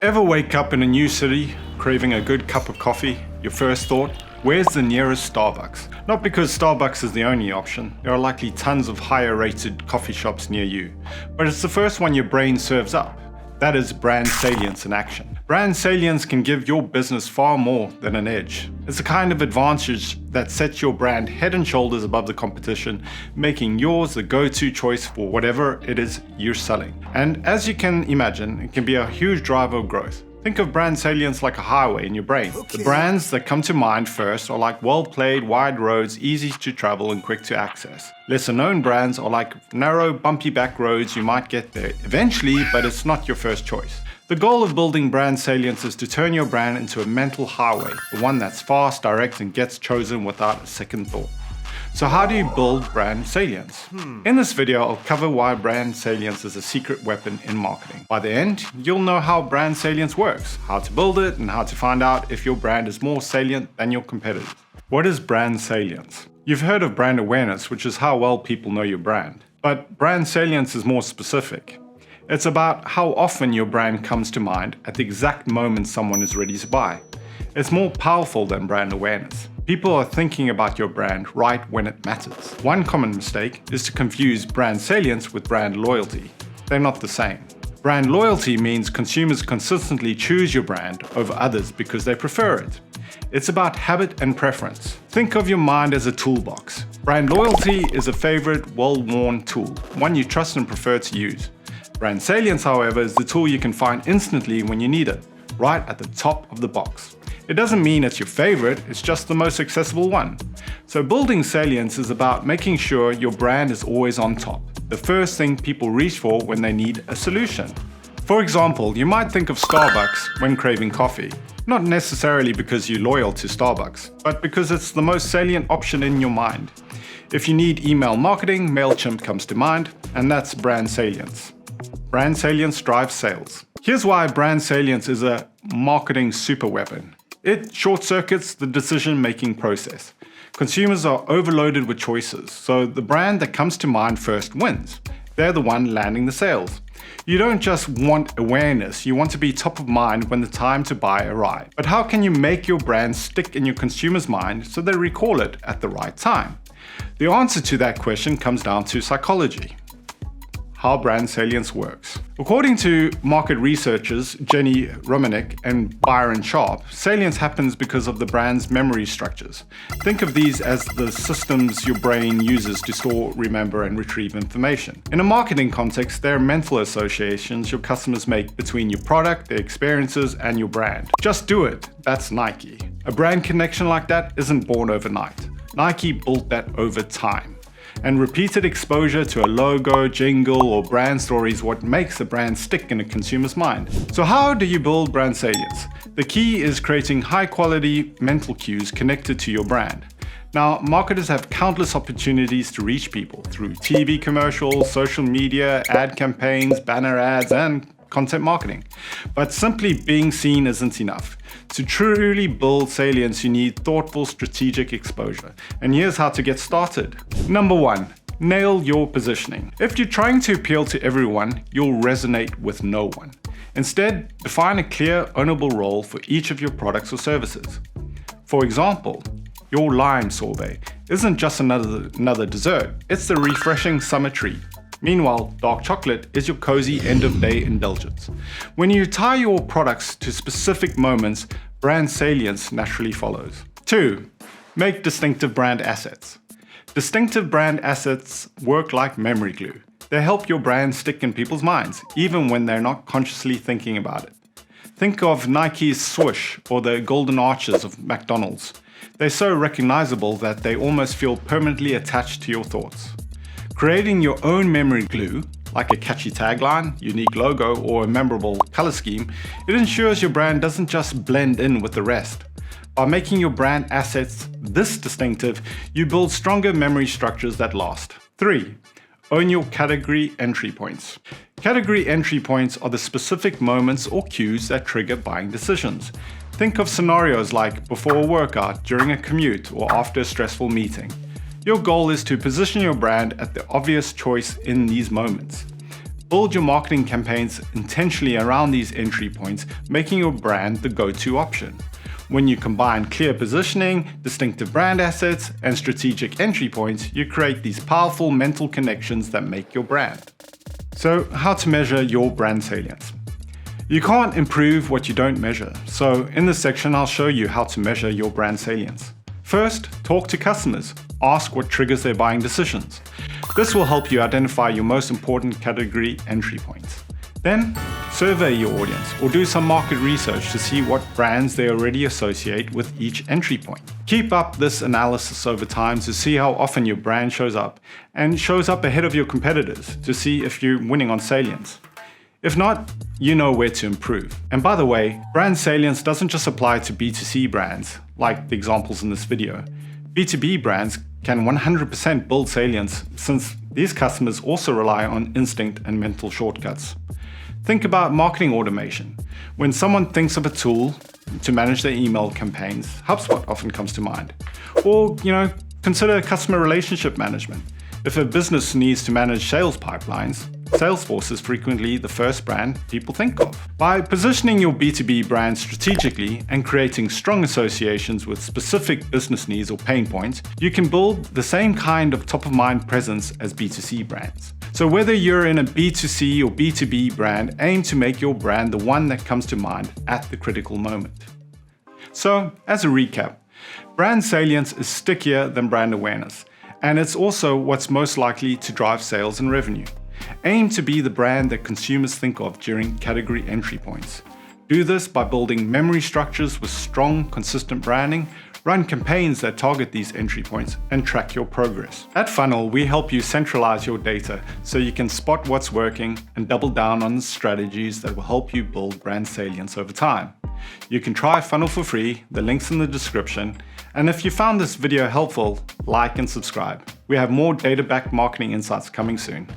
Ever wake up in a new city, craving a good cup of coffee? Your first thought, where's the nearest Starbucks? Not because Starbucks is the only option. There are likely tons of higher rated coffee shops near you. But it's the first one your brain serves up. That is brand salience in action. Brand salience can give your business far more than an edge. It's a kind of advantage that sets your brand head and shoulders above the competition, making yours the go-to choice for whatever it is you're selling. And as you can imagine, it can be a huge driver of growth. Think of brand salience like a highway in your brain. Okay. The brands that come to mind first are like well-played, wide roads, easy to travel and quick to access. Lesser known brands are like narrow, bumpy back roads. You might get there eventually, but it's not your first choice. The goal of building brand salience is to turn your brand into a mental highway, the one that's fast, direct, and gets chosen without a second thought. So how do you build brand salience? In this video, I'll cover why brand salience is a secret weapon in marketing. By the end, you'll know how brand salience works, how to build it, and how to find out if your brand is more salient than your competitors. What is brand salience? You've heard of brand awareness, which is how well people know your brand. But brand salience is more specific. It's about how often your brand comes to mind at the exact moment someone is ready to buy. It's more powerful than brand awareness. People are thinking about your brand right when it matters. One common mistake is to confuse brand salience with brand loyalty. They're not the same. Brand loyalty means consumers consistently choose your brand over others because they prefer it. It's about habit and preference. Think of your mind as a toolbox. Brand loyalty is a favorite, well-worn tool, one you trust and prefer to use. Brand salience, however, is the tool you can find instantly when you need it, right at the top of the box. It doesn't mean it's your favorite, it's just the most accessible one. So building salience is about making sure your brand is always on top, the first thing people reach for when they need a solution. For example, you might think of Starbucks when craving coffee, not necessarily because you're loyal to Starbucks, but because it's the most salient option in your mind. If you need email marketing, MailChimp comes to mind, and that's brand salience. Brand salience drives sales. Here's why brand salience is a marketing superweapon. It short-circuits the decision-making process. Consumers are overloaded with choices, so the brand that comes to mind first wins. They're the one landing the sales. You don't just want awareness, you want to be top of mind when the time to buy arrives. But how can you make your brand stick in your consumer's mind so they recall it at the right time? The answer to that question comes down to psychology. How brand salience works. According to market researchers Jenny Romanek and Byron Sharp, salience happens because of the brand's memory structures. Think of these as the systems your brain uses to store, remember, and retrieve information. In a marketing context, they're mental associations your customers make between your product, their experiences, and your brand. Just do it. That's Nike. A brand connection like that isn't born overnight. Nike built that over time. And repeated exposure to a logo, jingle, or brand story is what makes a brand stick in a consumer's mind. So how do you build brand salience? The key is creating high-quality mental cues connected to your brand. Now, marketers have countless opportunities to reach people through TV commercials, social media, ad campaigns, banner ads, and content marketing. But simply being seen isn't enough. To truly build salience, you need thoughtful, strategic exposure. And here's how to get started. Number 1, nail your positioning. If you're trying to appeal to everyone, you'll resonate with no one. Instead, define a clear, ownable role for each of your products or services. For example, your lime sorbet isn't just another dessert, it's the refreshing summer treat. Meanwhile, dark chocolate is your cozy end-of-day indulgence. When you tie your products to specific moments, brand salience naturally follows. 2. Make distinctive brand assets. Distinctive brand assets work like memory glue. They help your brand stick in people's minds, even when they're not consciously thinking about it. Think of Nike's swoosh or the golden arches of McDonald's. They're so recognizable that they almost feel permanently attached to your thoughts. Creating your own memory glue, like a catchy tagline, unique logo, or a memorable color scheme, it ensures your brand doesn't just blend in with the rest. By making your brand assets this distinctive, you build stronger memory structures that last. 3. Own your category entry points. Category entry points are the specific moments or cues that trigger buying decisions. Think of scenarios like before a workout, during a commute, or after a stressful meeting. Your goal is to position your brand at the obvious choice in these moments. Build your marketing campaigns intentionally around these entry points, making your brand the go-to option. When you combine clear positioning, distinctive brand assets, and strategic entry points, you create these powerful mental connections that make your brand. So, how to measure your brand salience? You can't improve what you don't measure, so in this section I'll show you how to measure your brand salience. First, talk to customers. Ask what triggers their buying decisions. This will help you identify your most important category entry points. Then, survey your audience or do some market research to see what brands they already associate with each entry point. Keep up this analysis over time to see how often your brand shows up and shows up ahead of your competitors to see if you're winning on salience. If not, you know where to improve. And by the way, brand salience doesn't just apply to B2C brands, like the examples in this video. B2B brands can 100% build salience since these customers also rely on instinct and mental shortcuts. Think about marketing automation. When someone thinks of a tool to manage their email campaigns, HubSpot often comes to mind. Or, consider customer relationship management. If a business needs to manage sales pipelines, Salesforce is frequently the first brand people think of. By positioning your B2B brand strategically and creating strong associations with specific business needs or pain points, you can build the same kind of top-of-mind presence as B2C brands. So whether you're in a B2C or B2B brand, aim to make your brand the one that comes to mind at the critical moment. So, as a recap, brand salience is stickier than brand awareness, and it's also what's most likely to drive sales and revenue. Aim to be the brand that consumers think of during category entry points. Do this by building memory structures with strong, consistent branding, run campaigns that target these entry points, and track your progress. At Funnel, we help you centralize your data so you can spot what's working and double down on the strategies that will help you build brand salience over time. You can try Funnel for free, the link's in the description, and if you found this video helpful, like and subscribe. We have more data-backed marketing insights coming soon.